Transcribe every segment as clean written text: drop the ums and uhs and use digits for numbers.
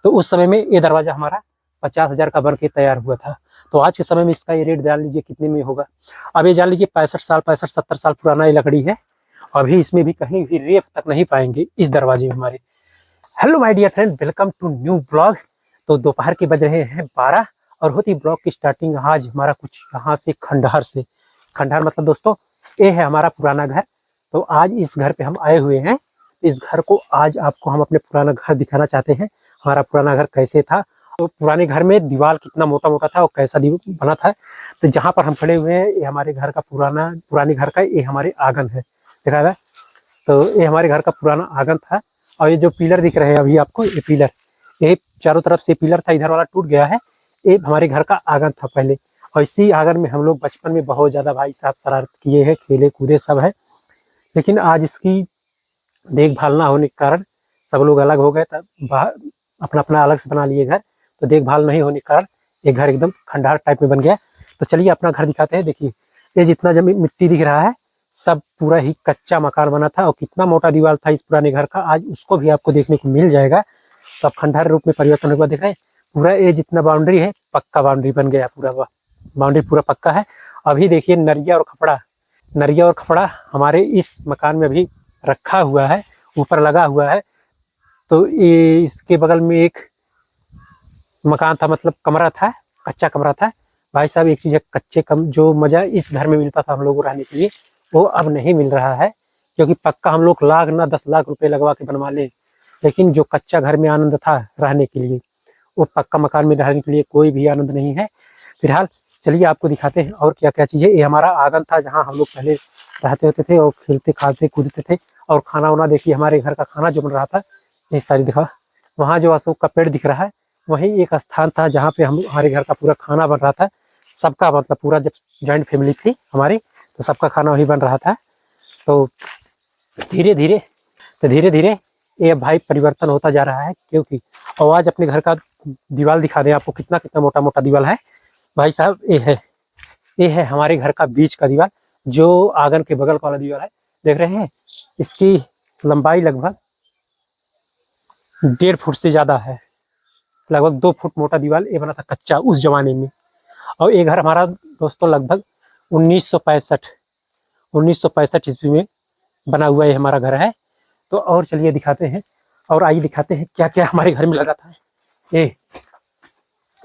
तो उस समय में ये दरवाजा हमारा 50,000 का बन के तैयार हुआ था। तो आज के समय में इसका ये रेट जान लीजिए कितने में होगा। अब ये जान लीजिए 65 साल पुराना ये लकड़ी है। अभी इसमें भी कहीं भी रेत तक नहीं पाएंगे इस दरवाजे में हमारे। Hello my dear friend, welcome to new blog. तो दोपहर के बज रहे हैं 12 और होती ब्लॉग की स्टार्टिंग आज हमारा कुछ यहाँ से खंडहर से। खंडहर मतलब दोस्तों ये है हमारा पुराना घर। तो आज इस घर पे हम आए हुए हैं। इस घर को आज आपको हम अपने पुराना घर दिखाना चाहते हैं। हमारा पुराना घर कैसे था, तो पुराने घर में दीवार कितना मोटा मोटा था और कैसा बना था। तो जहाँ पर हम खड़े हुए हैं ये हमारे घर का पुराने घर का ये हमारे आंगन है, देखा था। तो ये हमारे घर का पुराना आंगन था। और ये जो पिलर दिख रहे हैं अभी आपको, ये पिलर, ये चारों तरफ से पिलर था, इधर वाला टूट गया है। ये हमारे घर का आंगन था पहले। और इसी आंगन में हम लोग बचपन में बहुत ज़्यादा भाई साहब शरारत किए हैं, खेले कूदे सब है। लेकिन आज इसकी देखभाल ना होने के कारण सब लोग अलग हो गए, तब अपना अपना अलग से बना लिए घर। तो देखभाल नहीं होने के कारण ये घर एकदम खंडहर टाइप में बन गया। तो चलिए अपना घर दिखाते हैं। देखिए ये जितना जमीन मिट्टी दिख रहा है सब पूरा ही कच्चा मकान बना था। और कितना मोटा दीवार था इस पुराने घर का, आज उसको भी आपको देखने को मिल जाएगा। तो अब खंडहर रूप में परिवर्तन होगा, देख रहे हैं। पूरा ये जितना बाउंड्री है पक्का बाउंड्री बन गया, पूरा बाउंड्री पूरा पक्का है। अभी देखिए नरिया और खपड़ा हमारे इस मकान में अभी रखा हुआ है, ऊपर लगा हुआ है। तो ये इसके बगल में एक मकान था, मतलब कमरा था, कच्चा कमरा था। भाई साहब एक चीज कच्चे कम जो मजा इस घर में मिलता था हम लोगों को रहने के लिए, वो अब नहीं मिल रहा है। क्योंकि पक्का हम लोग लाख ना 10 लाख रुपए लगवा के बनवा ले, लेकिन जो कच्चा घर में आनंद था रहने के लिए, वो पक्का मकान में रहने के लिए कोई भी आनंद नहीं है। फिलहाल चलिए आपको दिखाते हैं और क्या क्या चीज़ें। ये हमारा आंगन था जहाँ हम लोग पहले रहते होते थे और खेलते खाते कूदते थे। और खाना वाना देखिए, हमारे घर का खाना जो बन रहा था, एक सारी दिखा, वहाँ जो अशोक का पेड़ दिख रहा है वहीं एक स्थान था जहाँ पे हमारे घर का पूरा खाना बन रहा था। सबका मतलब पूरा जब जॉइंट फैमिली थी हमारी, तो सबका खाना वही बन रहा था। तो धीरे धीरे ये भाई परिवर्तन होता जा रहा है। क्योंकि और आज अपने घर का दीवार दिखा दें आपको, कितना कितना मोटा मोटा दीवार है भाई साहब। ये है हमारे घर का बीच का दीवार, जो आंगन के बगल वाला दीवार है, देख रहे हैं। इसकी लंबाई लगभग 1.5 फुट से ज्यादा है, लगभग 2 फुट मोटा दीवार ये बना था कच्चा उस जमाने में। और ये घर हमारा दोस्तों लगभग 1965 ईस्वी में बना हुआ ये हमारा घर है। तो और चलिए दिखाते हैं, और आइए दिखाते हैं क्या क्या हमारे घर में लगा था। ये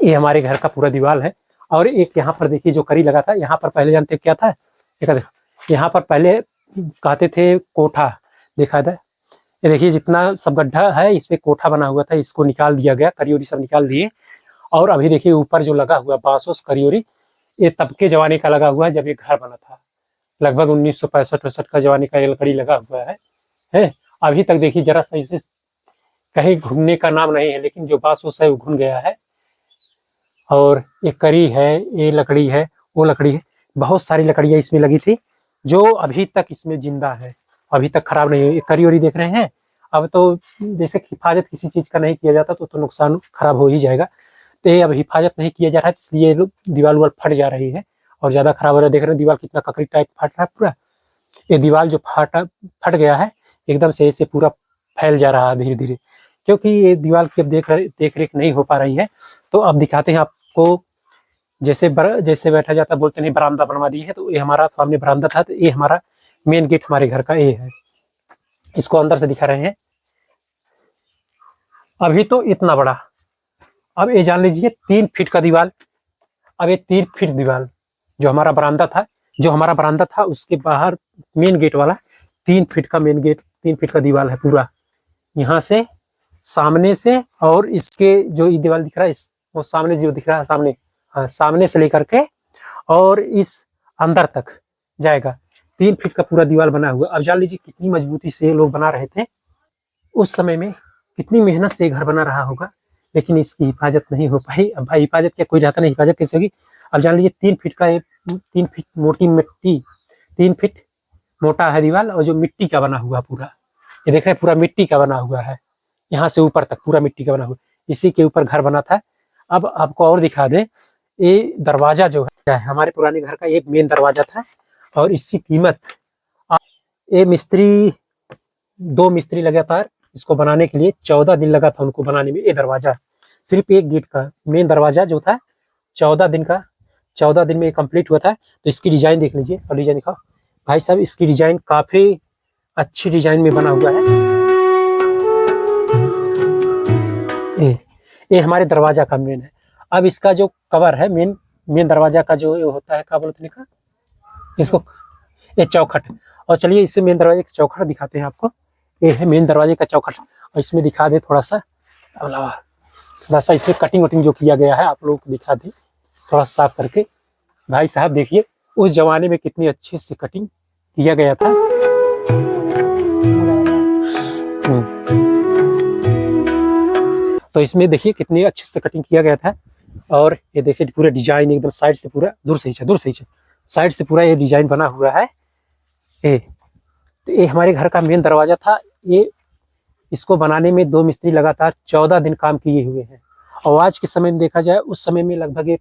हमारे घर का पूरा दीवार है। और एक यहाँ पर देखिए जो करी लगा था, यहाँ पर पहले जानते क्या था, यहाँ पर पहले कहते थे कोठा, देखा था। ये देखिए जितना सब गड्ढा है इसमें कोठा बना हुआ था, इसको निकाल दिया गया, करियोरी सब निकाल दिए। और अभी देखिए ऊपर जो लगा हुआ बांसोस करियोरी, ये तब के जमाने का लगा हुआ है जब ये घर बना था। लगभग 1965 का जमाने का ये लकड़ी लगा हुआ है। अभी तक देखिए जरा सही से कहीं घूमने का नाम नहीं है, लेकिन जो बांसोस है वो घुन गया है। और ये करी है, ये लकड़ी है, वो लकड़ी है, बहुत सारी लकड़ियाँ इसमें लगी थी जो अभी तक इसमें जिंदा है, अभी तक खराब नहीं हुई। करियोरी देख रहे हैं। अब तो जैसे हिफाजत किसी चीज का नहीं किया जाता तो नुकसान खराब हो ही जाएगा। तो ये अब हिफाजत नहीं किया जा रहा है, इसलिए दीवार उवार फट जा रही है और ज्यादा खराब हो रहा है। देख रहे हैं दीवार कितना ककड़ी टाइप फट रहा है पूरा। ये दीवार जो फट गया है एकदम से ऐसे पूरा फैल जा रहा है धीरे धीरे, क्योंकि ये दीवार की अब देख रेख नहीं हो पा रही है। तो अब दिखाते हैं आपको। जैसे बैठा जाता बोलते नहीं, बरामदा बनवा दी है। तो ये हमारा सामने बरामदा था, तो ये हमारा मेन गेट हमारे घर का ये है। इसको अंदर से दिखा रहे हैं। अभी तो इतना बड़ा, अब ये जान लीजिए 3 फीट का दीवार। अब ये 3 फीट दीवार जो हमारा बरामदा था उसके बाहर मेन गेट वाला 3 फीट का मेन गेट, 3 फीट का दीवार है पूरा। यहाँ से सामने से, और इसके जो ये दीवार दिख रहा है वो सामने जो दिख रहा है सामने, हाँ, सामने से लेकर के और इस अंदर तक जाएगा। 3 फीट का पूरा दीवार बना हुआ। अब जान लीजिए कितनी मजबूती से लोग बना रहे थे उस समय में, कितनी मेहनत से घर बना रहा होगा, लेकिन इसकी हिफाजत नहीं हो पाई। अब भाई हिफाजत क्या, कोई रहता नहीं, हिफाजत कैसे होगी। अब जान लीजिए 3 फीट का 3 फीट मोटी मिट्टी, 3 फीट मोटा है दीवार, और जो मिट्टी का बना हुआ पूरा, ये देख रहे हैं पूरा मिट्टी का बना हुआ है, यहाँ से ऊपर तक पूरा मिट्टी का बना हुआ। इसी के ऊपर घर बना था। अब आपको और दिखा दे, ये दरवाजा जो है हमारे पुराने घर का एक मेन दरवाजा था। और इसकी कीमत, ये दो मिस्त्री लगातार इसको बनाने के लिए 14 दिन लगा था उनको बनाने में। ये दरवाजा सिर्फ एक गेट का मेन दरवाजा जो था 14 दिन में कंप्लीट हुआ था। तो इसकी डिजाइन देख लीजिए और डिजाइन दिखाओ भाई साहब, इसकी डिजाइन काफी अच्छी डिजाइन में बना हुआ है। ये हमारे दरवाजा का मेन है। अब इसका जो कवर है मेन दरवाजा का जो ये होता है, क्या बोलते हैं इसको, ये चौखट। और चलिए इससे मेन दरवाजे का चौखट दिखाते हैं आपको। ये है मेन दरवाजे का चौखट और इसमें दिखा दे थोड़ा सा इसमें कटिंग वटिंग जो किया गया है आप लोग को दिखा दे थोड़ा साफ करके। भाई साहब देखिए उस जमाने में कितनी अच्छे से कटिंग किया गया था। तो इसमें देखिए कितनी अच्छे से कटिंग किया गया था। और ये देखिए पूरा डिजाइन एकदम साइड से पूरा दूर से साइड से पूरा ये डिजाइन बना हुआ है। ये हमारे घर का मेन दरवाजा था। ये इसको बनाने में 2 मिस्त्री लगातार 14 दिन काम किए हुए हैं। और आज के समय में देखा जाए उस समय में लगभग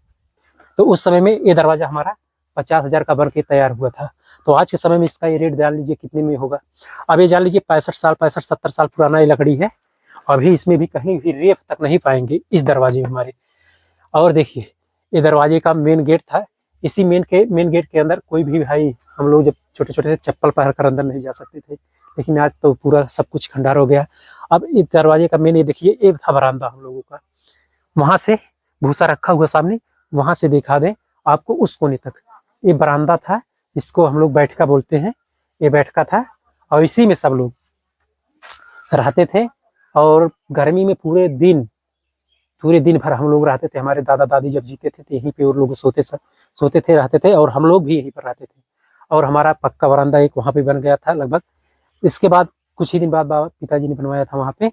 उस समय में ये दरवाजा हमारा 50,000 का बन के तैयार हुआ था। तो आज के समय में इसका ये रेट जान लीजिए कितने में होगा। अब ये जान लीजिए 65-70 साल पुराना ये लकड़ी है। अभी इसमें भी कहीं भी रेत तक नहीं पाएंगे इस दरवाजे में हमारे। और देखिए ये दरवाजे का मेन गेट था। इसी मेन गेट के अंदर कोई भी भाई, हम लोग जब छोटे छोटे थे चप्पल पहन कर अंदर नहीं जा सकते थे, लेकिन आज तो पूरा सब कुछ खंडार हो गया। अब इस दरवाजे का मेन ये देखिए एक था बरामदा हम लोगों का, वहां से भूसा रखा हुआ सामने, वहां से दिखा दें आपको उस कोने तक ये बरामदा था। इसको हम लोग बैठका बोलते हैं। ये बैठका था और इसी में सब लोग रहते थे। और गर्मी में पूरे दिन भर हम लोग रहते थे। हमारे दादा दादी जब जीते थे तो यहीं पे वो लोग सोते थे रहते थे और हम लोग भी यहीं पर रहते थे। और हमारा पक्का बरामदा एक वहाँ पे बन गया था लगभग। इसके बाद कुछ ही दिन बाद पिताजी ने बनवाया था वहाँ पे